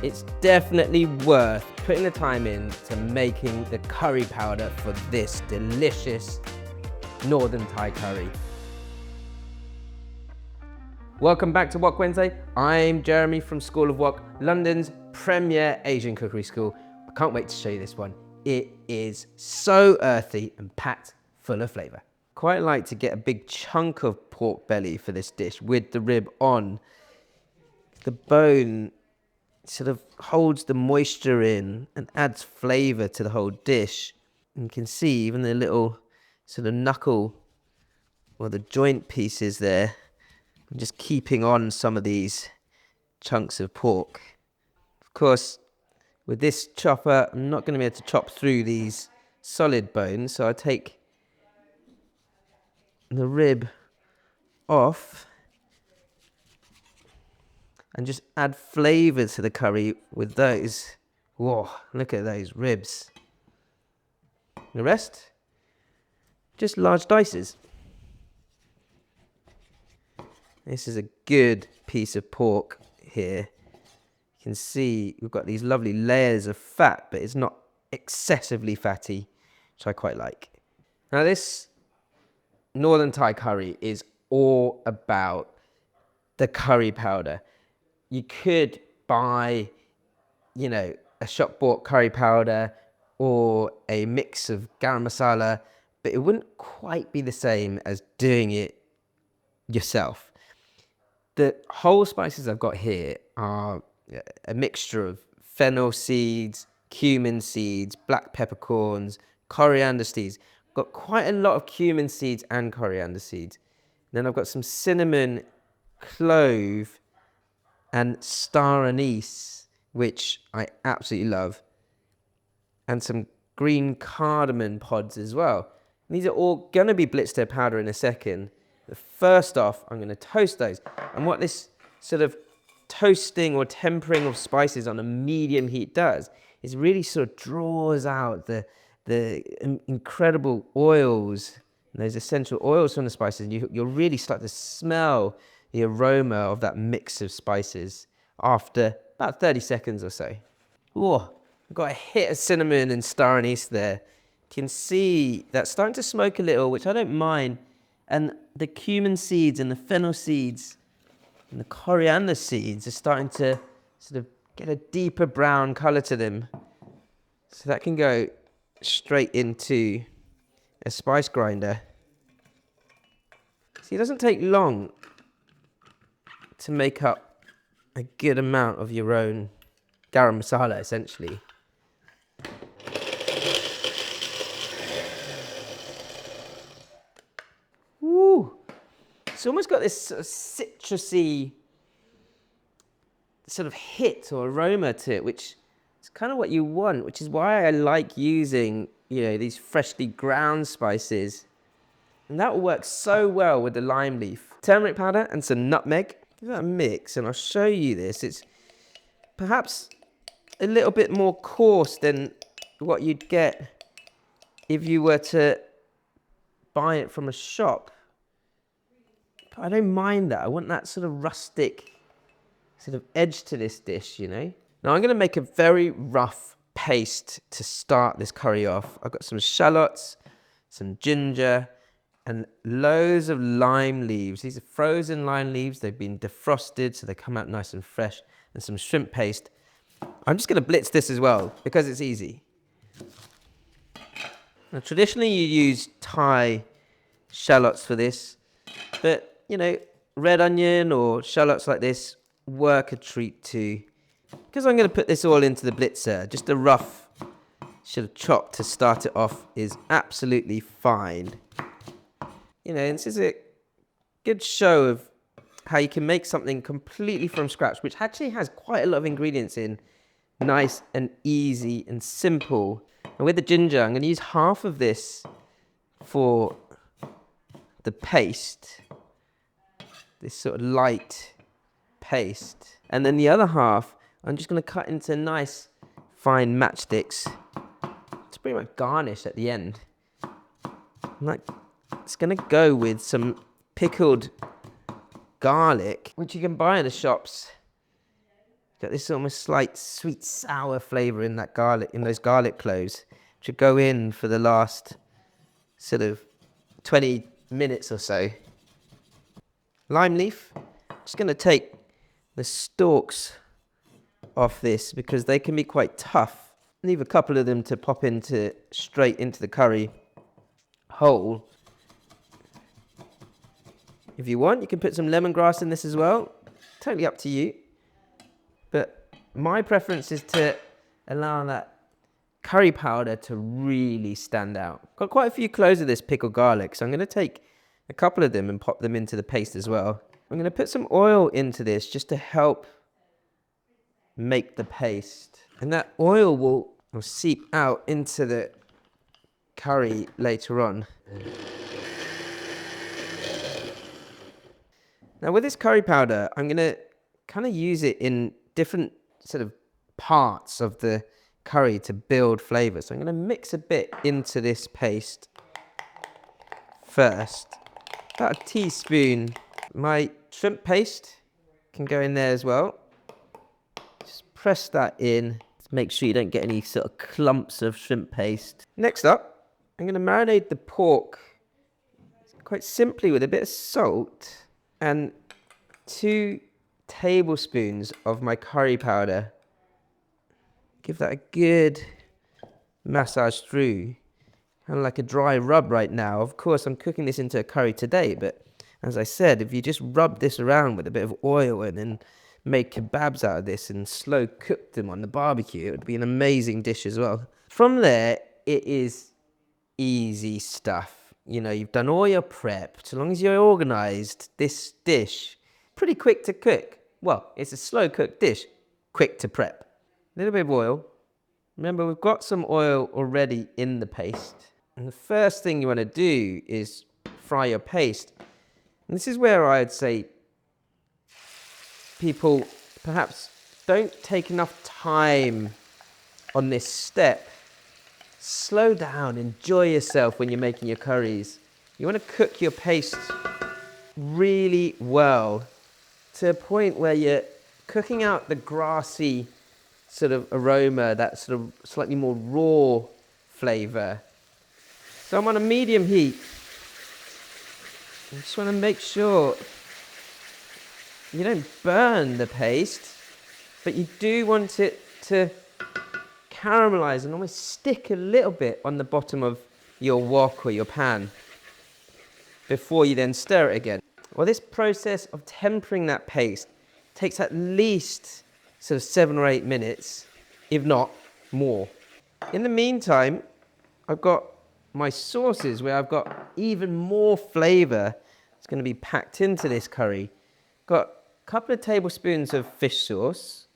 It's definitely worth putting the time in to making the curry powder for this delicious Northern Thai curry. Welcome back to Wok Wednesday. I'm Jeremy from School of Wok, London's premier Asian cookery school. I can't wait to show you this one. It is so earthy and packed full of flavour. Quite like to get a big chunk of pork belly for this dish with the rib on. The bone sort of holds the moisture in and adds flavour to the whole dish. And you can see even the little sort of knuckle or the joint pieces there. I'm just keeping on some of these chunks of pork. Of course, with this chopper, I'm not going to be able to chop through these solid bones, so I take the rib off and just add flavour to the curry with those. Whoa, look at those ribs. The rest, just large dices. This is a good piece of pork here. You can see we've got these lovely layers of fat, but it's not excessively fatty, which I quite like. Now this Northern Thai curry is all about the curry powder. You could buy, a shop bought curry powder or a mix of garam masala, but it wouldn't quite be the same as doing it yourself. The whole spices I've got here are a mixture of fennel seeds, cumin seeds, black peppercorns, coriander seeds. I've got quite a lot of cumin seeds and coriander seeds. Then I've got some cinnamon, clove, and star anise, which I absolutely love, and some green cardamom pods as well. And these are all going to be blitzed to powder in a second. But first off, I'm going to toast those. And what this sort of toasting or tempering of spices on a medium heat does is really sort of draws out the incredible oils, and those essential oils from the spices. You'll really start to smell the aroma of that mix of spices after about 30 seconds or so. Oh, I've got a hit of cinnamon and star anise there. You can see that's starting to smoke a little, which I don't mind. And the cumin seeds and the fennel seeds and the coriander seeds are starting to sort of get a deeper brown colour to them. So that can go straight into a spice grinder. See, it doesn't take long to make up a good amount of your own garam masala, essentially. Woo! It's almost got this sort of citrusy sort of hit or aroma to it, which is kind of what you want, which is why I like using, these freshly ground spices. And that will work so well with the lime leaf. Turmeric powder and some nutmeg. Give that a mix, and I'll show you this. It's perhaps a little bit more coarse than what you'd get if you were to buy it from a shop. But I don't mind that. I want that sort of rustic sort of edge to this dish, Now I'm going to make a very rough paste to start this curry off. I've got some shallots, some ginger, and loads of lime leaves. These are frozen lime leaves. They've been defrosted, so they come out nice and fresh. And some shrimp paste. I'm just going to blitz this as well, because it's easy. Now, traditionally, you use Thai shallots for this. But, red onion or shallots like this work a treat too. Because I'm going to put this all into the blitzer, just a rough sort of chop to start it off is absolutely fine. This is a good show of how you can make something completely from scratch, which actually has quite a lot of ingredients in. Nice and easy and simple. And with the ginger, I'm going to use half of this for the paste. This sort of light paste. And then the other half, I'm just going to cut into nice fine matchsticks to pretty much garnish at the end. It's going to go with some pickled garlic, which you can buy in the shops Got this almost slight sweet sour flavour in that garlic, in those garlic cloves, which would go in for the last sort of 20 minutes or so. Lime leaf. Just going to take the stalks off this because they can be quite tough. Leave a couple of them to pop into straight into the curry whole. If you want, you can put some lemongrass in this as well. Totally up to you. But my preference is to allow that curry powder to really stand out. Got quite a few cloves of this pickled garlic, so I'm going to take a couple of them and pop them into the paste as well. I'm going to put some oil into this just to help make the paste. And that oil will seep out into the curry later on. Now with this curry powder, I'm going to kind of use it in different sort of parts of the curry to build flavour. So I'm going to mix a bit into this paste first. About a teaspoon. My shrimp paste can go in there as well. Just press that in. Make sure you don't get any sort of clumps of shrimp paste. Next up, I'm going to marinate the pork quite simply with a bit of salt and 2 tablespoons of my curry powder. Give that a good massage through, kind of like a dry rub right now. Of course, I'm cooking this into a curry today, but as I said, if you just rub this around with a bit of oil and then make kebabs out of this and slow cook them on the barbecue, it would be an amazing dish as well. From there, it is easy stuff. You know, you've done all your prep. So long as you're organized, this dish, pretty quick to cook. Well, it's a slow cooked dish, quick to prep. A little bit of oil. Remember, we've got some oil already in the paste. And the first thing you want to do is fry your paste. And this is where I'd say people perhaps don't take enough time on this step. Slow down, enjoy yourself when you're making your curries. You want to cook your paste really well to a point where you're cooking out the grassy sort of aroma, that sort of slightly more raw flavour. So I'm on a medium heat. I just want to make sure you don't burn the paste, but you do want it to caramelize and almost stick a little bit on the bottom of your wok or your pan before you then stir it again. Well, this process of tempering that paste takes at least sort of 7 or 8 minutes, if not more. In the meantime, I've got my sauces where I've got even more flavor. It's going to be packed into this curry. Got a couple of tablespoons of fish sauce,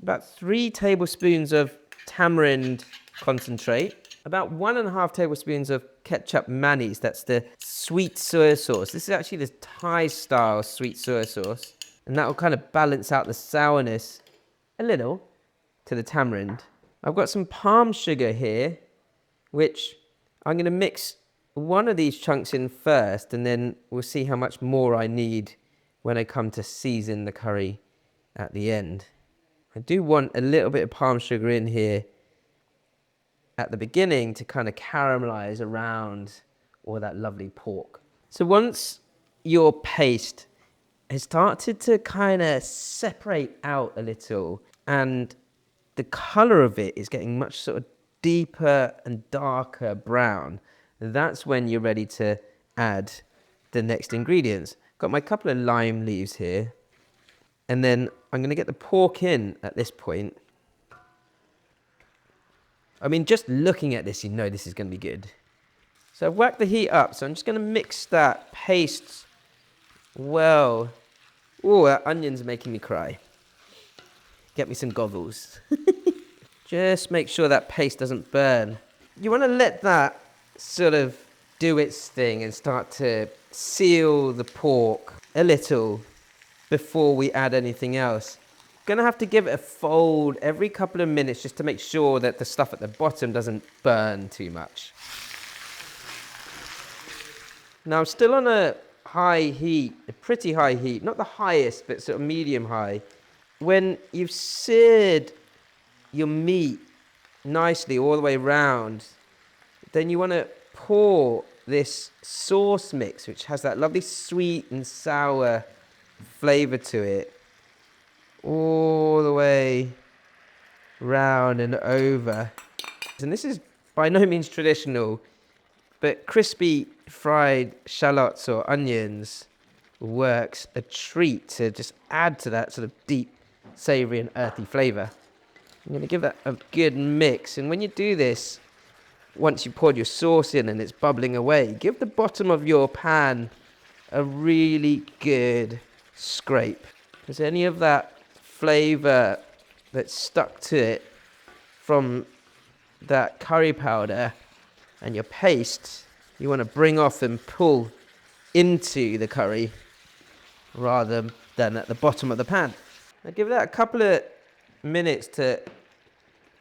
about 3 tablespoons of tamarind concentrate, about 1.5 tablespoons of ketchup mayonnaise. That's the sweet soy sauce. This is actually the Thai style sweet soy sauce, and that will kind of balance out the sourness a little to the tamarind. I've got some palm sugar here, which I'm going to mix one of these chunks in first, and then we'll see how much more I need when I come to season the curry at the end. I do want a little bit of palm sugar in here at the beginning to kind of caramelize around all that lovely pork. So once your paste has started to kind of separate out a little and the color of it is getting much sort of deeper and darker brown, that's when you're ready to add the next ingredients. Got my couple of lime leaves here. And then I'm going to get the pork in at this point. I mean, just looking at this, you know this is going to be good. So I've whacked the heat up, so I'm just going to mix that paste well. Oh, that onion's making me cry. Get me some goggles. Just make sure that paste doesn't burn. You want to let that sort of do its thing and start to seal the pork a little before we add anything else. Gonna have to give it a fold every couple of minutes just to make sure that the stuff at the bottom doesn't burn too much. Now I'm still on a high heat, a pretty high heat, not the highest, but sort of medium high. when you've seared your meat nicely all the way round, then you want to pour this sauce mix, which has that lovely sweet and sour flavor to it, all the way round and over. And this is by no means traditional, but crispy fried shallots or onions works a treat to just add to that sort of deep, savory and earthy flavor. I'm going to give that a good mix. And when you do this, once you poured your sauce in and it's bubbling away, give the bottom of your pan a really good scrape. Because any of that flavor that's stuck to it from that curry powder and your paste, you want to bring off and pull into the curry rather than at the bottom of the pan. Now give that a couple of minutes to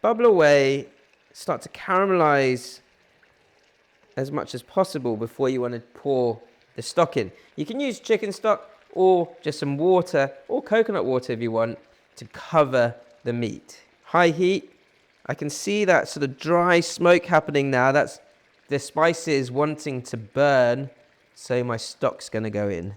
bubble away, start to caramelize as much as possible before you want to pour the stock in. You can use chicken stock or just some water or coconut water if you want to cover the meat. High heat. I can see that sort of dry smoke happening now. That's the spices wanting to burn, so my stock's going to go in.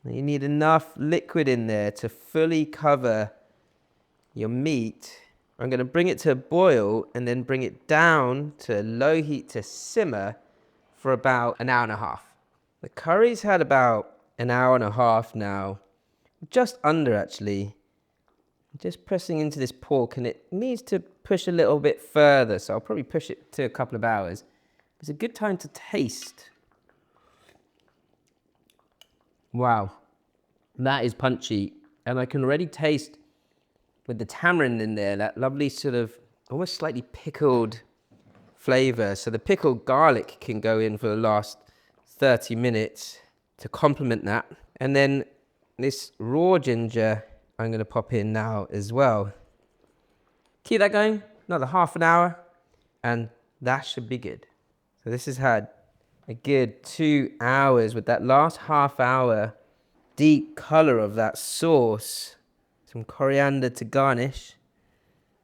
You need enough liquid in there to fully cover your meat. I'm going to bring it to a boil and then bring it down to low heat to simmer for about an hour and a half. The curry's had about an hour and a half now, just under actually. Just pressing into this pork, and it needs to push a little bit further, so I'll probably push it to a couple of hours. It's a good time to taste. Wow, that is punchy, and I can already taste with the tamarind in there, that lovely sort of almost slightly pickled flavor. So the pickled garlic can go in for the last 30 minutes to complement that. And then this raw ginger, I'm going to pop in now as well. Keep that going, another half an hour, and that should be good. So this has had a good 2 hours with that last half hour deep color of that sauce. Some coriander to garnish.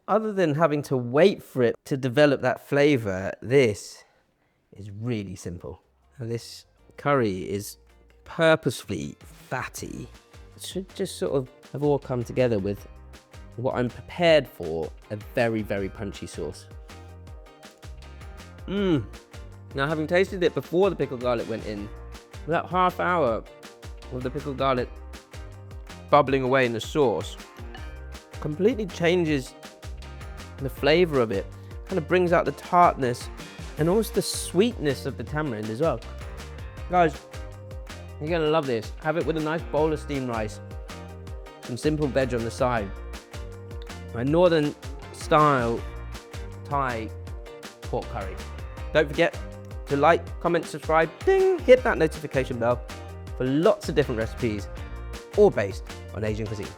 Other than having to wait for it to develop that flavor, this is really simple. Now this curry is purposefully fatty. It should just sort of have all come together with what I'm prepared for, a very, very punchy sauce. Now having tasted it before the pickled garlic went in, that half hour of the pickled garlic bubbling away in the sauce completely changes the flavor of it. Kind of brings out the tartness and almost the sweetness of the tamarind as well. Guys, you're gonna love this. Have it with a nice bowl of steamed rice, some simple veg on the side. My northern style Thai pork curry. Don't forget to like, comment, subscribe, ding, hit that notification bell for lots of different recipes, all based on Asian cuisine.